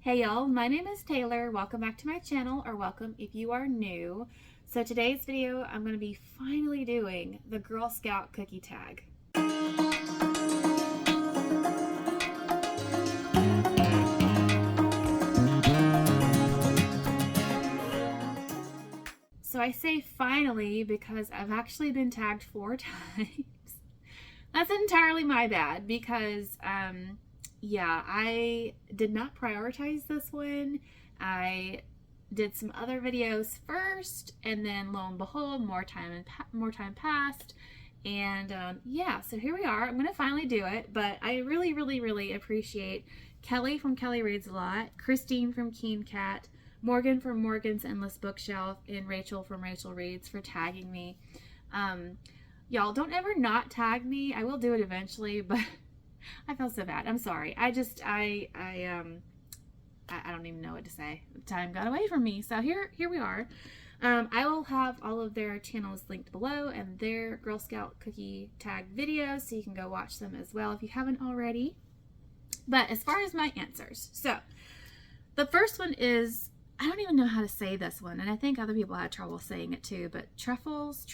Hey y'all, my name is Taylor. Welcome back to my channel, or welcome if you are new. So today's video, I'm going to be finally doing the Girl Scout cookie tag. So I say finally because I've actually been tagged 4 times. That's entirely my bad because, yeah, I did not prioritize this one. I did some other videos first, and then lo and behold, more time passed, and yeah, so here we are. I'm gonna finally do it, but I really appreciate Kelly from Kelly Reads a Lot, Christine from Keen Cat, Morgan from Morgan's Endless Bookshelf, and Rachel from Rachel Reads for tagging me. Y'all don't ever not tag me. I will do it eventually, but I feel so bad. I'm sorry. I don't even know what to say. Time got away from me. So here we are. I will have all of their channels linked below and their Girl Scout cookie tag videos, so you can go watch them as well if you haven't already. But as far as my answers, so the first one is, I don't even know how to say this one, and I think other people had trouble saying it too, but Trefoils.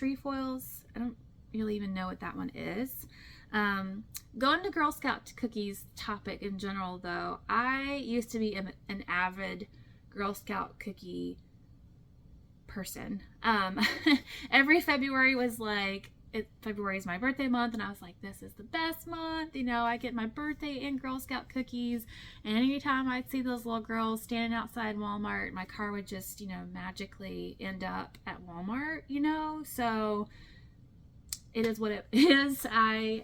I don't really even know what that one is. Going to Girl Scout cookies topic in general, though, I used to be an avid Girl Scout cookie person. Every February was like, February is my birthday month, and I was like, this is the best month. You know, I get my birthday and Girl Scout cookies, and anytime I'd see those little girls standing outside Walmart, my car would just, you know, magically end up at Walmart, you know, so it is what it is. I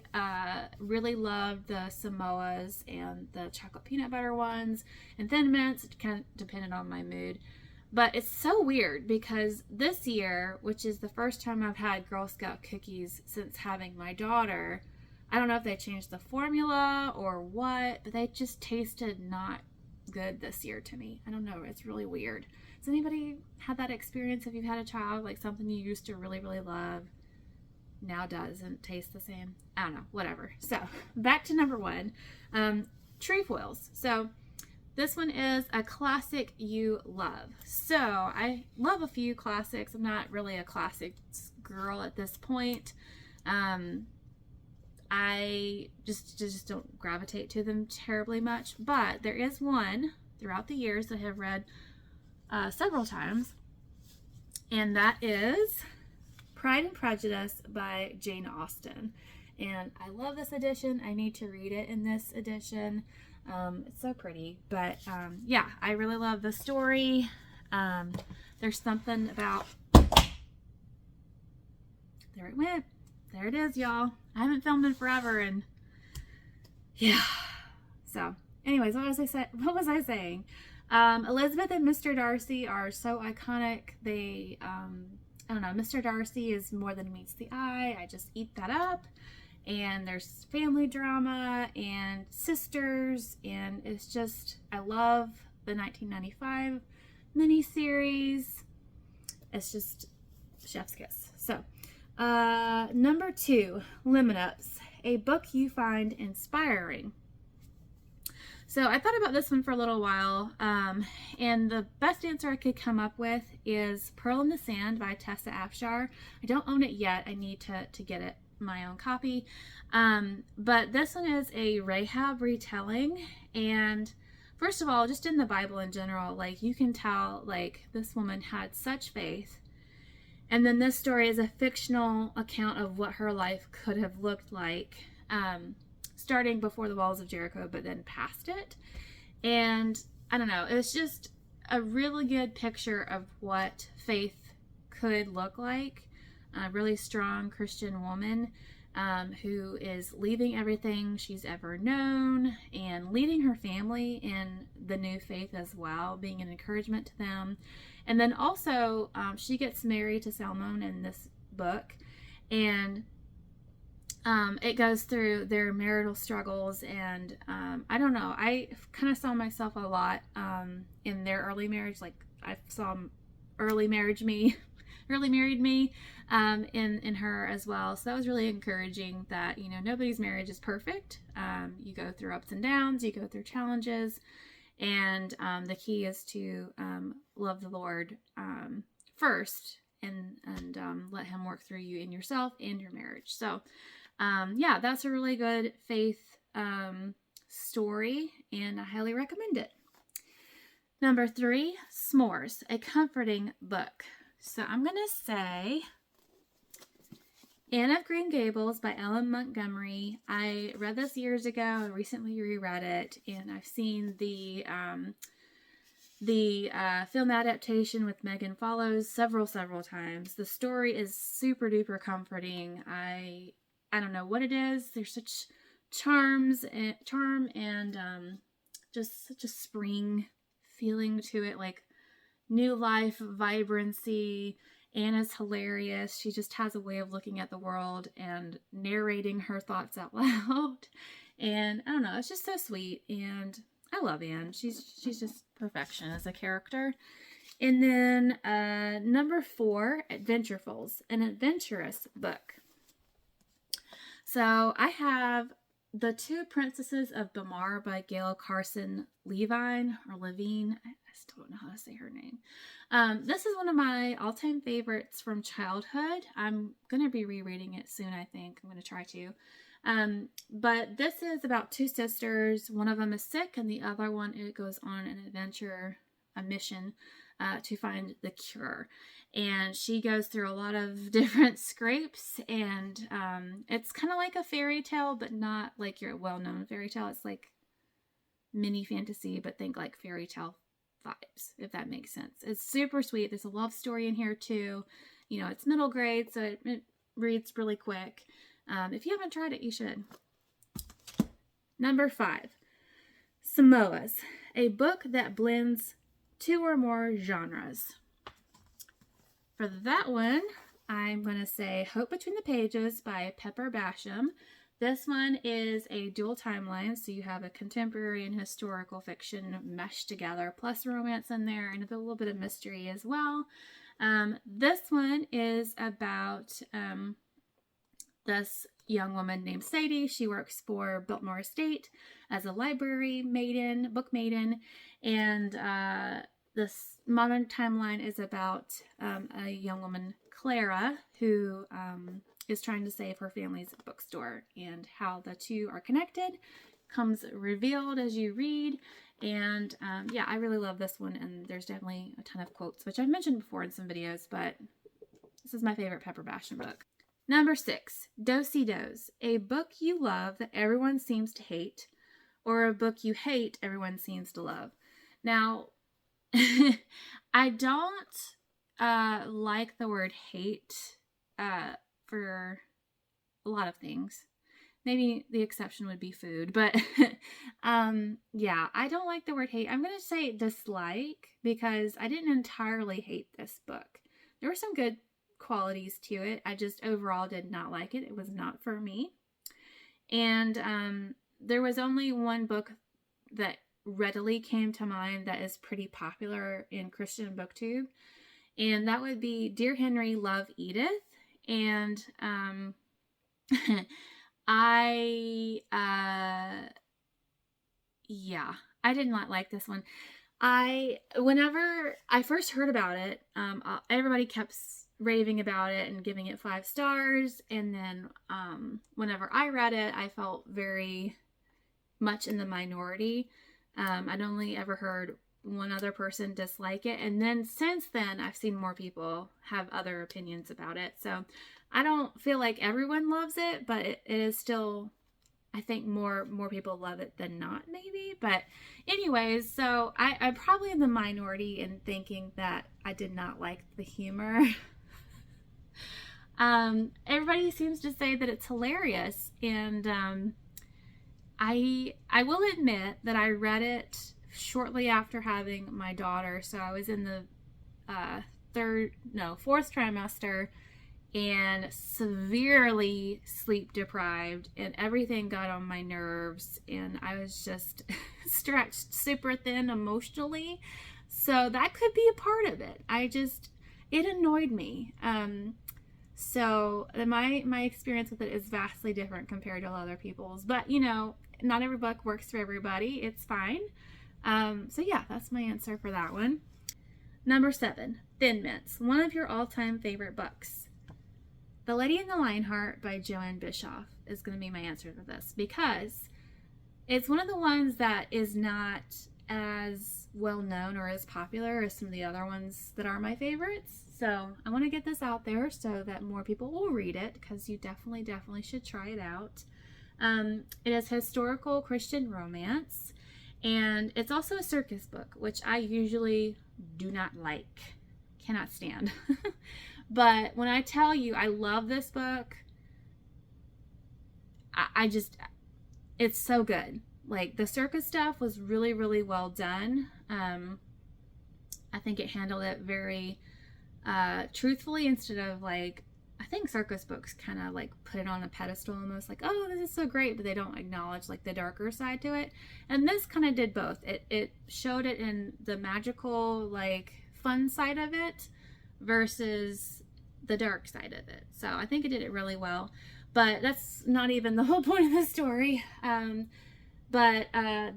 really loved the Samoas and the chocolate peanut butter ones and Thin Mints. It kind of depended on my mood. But it's so weird because this year, which is the first time I've had Girl Scout cookies since having my daughter, I don't know if they changed the formula or what, but they just tasted not good this year to me. I don't know. It's really weird. Has anybody had that experience if you've had a child, like something you used to really love now doesn't taste the same? I don't know, whatever. So back to number 1, Trefoils. So this one is a classic you love. So I love a few classics. I'm not really a classics girl at this point. I just don't gravitate to them terribly much, but there is one throughout the years that I have read several times, and that is Pride and Prejudice by Jane Austen. And I love this edition. I need to read it in this edition. It's so pretty. But yeah, I really love the story. There's something about... There it went. There it is, y'all. I haven't filmed in forever, and yeah. So, anyways, what was I saying? Elizabeth and Mr. Darcy are so iconic. They... I don't know, Mr. Darcy is more than meets the eye. I just eat that up. And there's family drama and sisters, and it's just, I love the 1995 miniseries. It's just chef's kiss. So, number 2, Lemon Ups, a book you find inspiring. So I thought about this one for a little while, and the best answer I could come up with is Pearl in the Sand by Tessa Afshar. I don't own it yet. I need to get it, my own copy. But this one is a Rahab retelling, and first of all, just in the Bible in general, like, you can tell, like, this woman had such faith, and then this story is a fictional account of what her life could have looked like, starting before the walls of Jericho, but then past it. And I don't know, it's just a really good picture of what faith could look like. A really strong Christian woman who is leaving everything she's ever known and leading her family in the new faith as well, being an encouragement to them. And then also she gets married to Salmon in this book, and it goes through their marital struggles, and I don't know, I kind of saw myself a lot in their early marriage. Like, I saw early married me in her as well. So that was really encouraging that, you know, nobody's marriage is perfect. You go through ups and downs, you go through challenges, And the key is to love the Lord first, and let him work through you in yourself and your marriage. So yeah, that's a really good faith story, and I highly recommend it. Number 3, S'mores, a comforting book. So I'm going to say Anne of Green Gables by Ellen Montgomery. I read this years ago. I recently reread it, and I've seen the film adaptation with Megan Follows several times. The story is super duper comforting. I don't know what it is. There's such charm and just such a spring feeling to it, like new life, vibrancy. Anna's hilarious. She just has a way of looking at the world and narrating her thoughts out loud. And I don't know, it's just so sweet. And I love Anne. She's just perfection as a character. And then number 4, Adventurefuls, an Adventurous book. So I have The Two Princesses of Bamar by Gail Carson Levine, or Levine. I still don't know how to say her name. This is one of my all-time favorites from childhood. I'm going to be rereading it soon, I think. I'm going to try to. But this is about 2 sisters. One of them is sick, and the other one, it goes on an adventure, a mission to find the cure. And she goes through a lot of different scrapes, and it's kind of like a fairy tale, but not like your well-known fairy tale. It's like mini fantasy, but think like fairy tale vibes, if that makes sense. It's super sweet. There's a love story in here too. You know, it's middle grade, so it reads really quick. If you haven't tried it, you should. Number 5, Samoas, a book that blends 2 or more genres. For that one, I'm going to say Hope Between the Pages by Pepper Basham. This one is a dual timeline, so you have a contemporary and historical fiction meshed together, plus romance in there, and a little bit of mystery as well. This one is about this young woman named Sadie. She works for Biltmore Estate as a library maiden, book maiden, and this modern timeline is about a young woman, Clara, who is trying to save her family's bookstore, and how the two are connected comes revealed as you read. And yeah, I really love this one, and there's definitely a ton of quotes, which I've mentioned before in some videos, but this is my favorite Pepper Basham book. Number 6, Do-Si-Dos, a book you love that everyone seems to hate, or a book you hate everyone seems to love. Now, I don't like the word hate for a lot of things. Maybe the exception would be food, but yeah, I don't like the word hate. I'm going to say dislike, because I didn't entirely hate this book. There were some good qualities to it. I just overall did not like it. It was not for me. And there was only one book that readily came to mind that is pretty popular in Christian BookTube, and that would be Dear Henry, Love Edith. And yeah, I did not like this one. Whenever I first heard about it, everybody kept raving about it and giving it 5 stars, and then whenever I read it, I felt very much in the minority. I'd only ever heard one other person dislike it, and then since then I've seen more people have other opinions about it. So I don't feel like everyone loves it, but it is still, I think more people love it than not, maybe. But anyways, so I'm probably in the minority in thinking that I did not like the humor. Everybody seems to say that it's hilarious, and I will admit that I read it shortly after having my daughter. So I was in the 4th trimester, and severely sleep deprived, and everything got on my nerves, and I was just stretched super thin emotionally. So that could be a part of it. It annoyed me. So my experience with it is vastly different compared to other people's, but you know, not every book works for everybody. It's fine. So yeah, that's my answer for that one. Number 7, Thin Mints, one of your all-time favorite books. The Lady in the Lionheart by Joanne Bischoff is going to be my answer for this, because it's one of the ones that is not as well known or as popular as some of the other ones that are my favorites. So I want to get this out there so that more people will read it, because you definitely should try it out. It is historical Christian romance, and it's also a circus book, which I usually do not like, cannot stand. But when I tell you I love this book, I just, it's so good. Like, the circus stuff was really well done. I think it handled it very truthfully, instead of like, I think circus books kind of like put it on a pedestal almost, like, oh, this is so great, but they don't acknowledge like the darker side to it. And this kind of did both. It showed it in the magical, like, fun side of it versus the dark side of it. So I think it did it really well, but that's not even the whole point of the story. But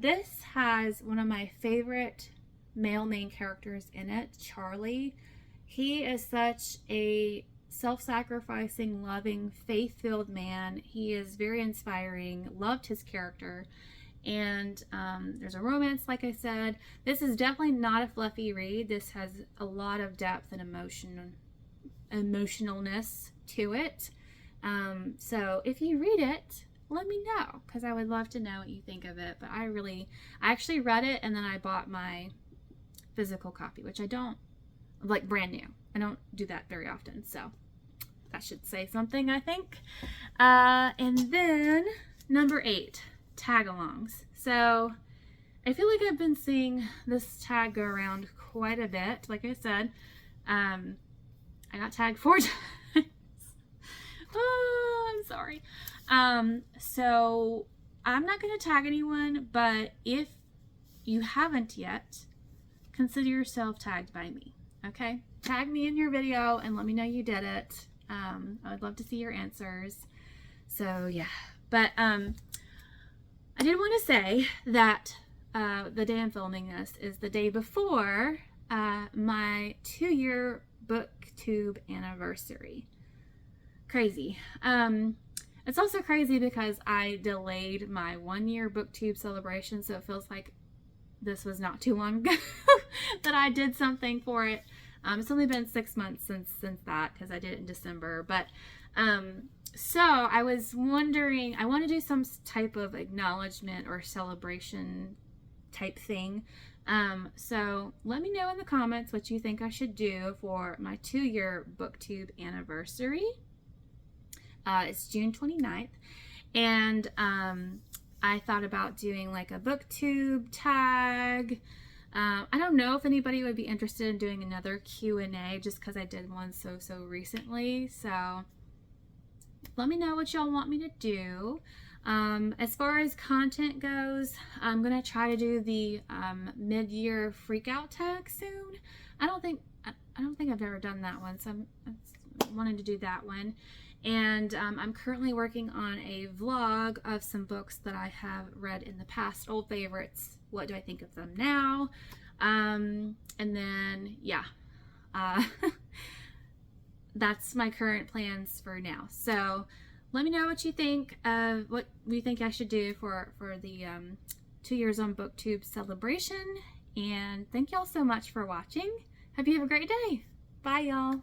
this has one of my favorite male main characters in it, Charlie. He is such a self-sacrificing, loving, faith-filled man. He is very inspiring. Loved his character. And there's a romance, like I said. This is definitely not a fluffy read. This has a lot of depth and emotionalness to it. So if you read it, let me know, because I would love to know what you think of it. But I actually read it, and then I bought my physical copy, which I don't, like, brand new. I don't do that very often, so that should say something, I think. And then number 8, Tagalongs. So I feel like I've been seeing this tag go around quite a bit. Like I said, I got tagged 4 times. Oh, I'm sorry. So I'm not going to tag anyone, but if you haven't yet, consider yourself tagged by me. Okay? Tag me in your video and let me know you did it. I would love to see your answers. So yeah, but I did want to say that the day I'm filming this is the day before my 2-year booktube anniversary. Crazy. It's also crazy because I delayed my 1-year booktube celebration, so it feels like this was not too long ago that I did something for it. It's only been 6 months since that, because I did it in December. But so I was wondering, I want to do some type of acknowledgement or celebration type thing. So let me know in the comments what you think I should do for my 2-year booktube anniversary. It's June 29th, and I thought about doing like a booktube tag. I don't know if anybody would be interested in doing another Q&A, just because I did one so recently. So let me know what y'all want me to do. As far as content goes, I'm gonna try to do the mid-year freakout tag soon. I don't think I've ever done that one, so I'm wanting to do that one. And I'm currently working on a vlog of some books that I have read in the past, old favorites. What do I think of them now? And then, yeah, that's my current plans for now. So let me know what you think of what you think I should do for the 2 years on booktube celebration. And thank y'all so much for watching. Hope you have a great day. Bye, y'all.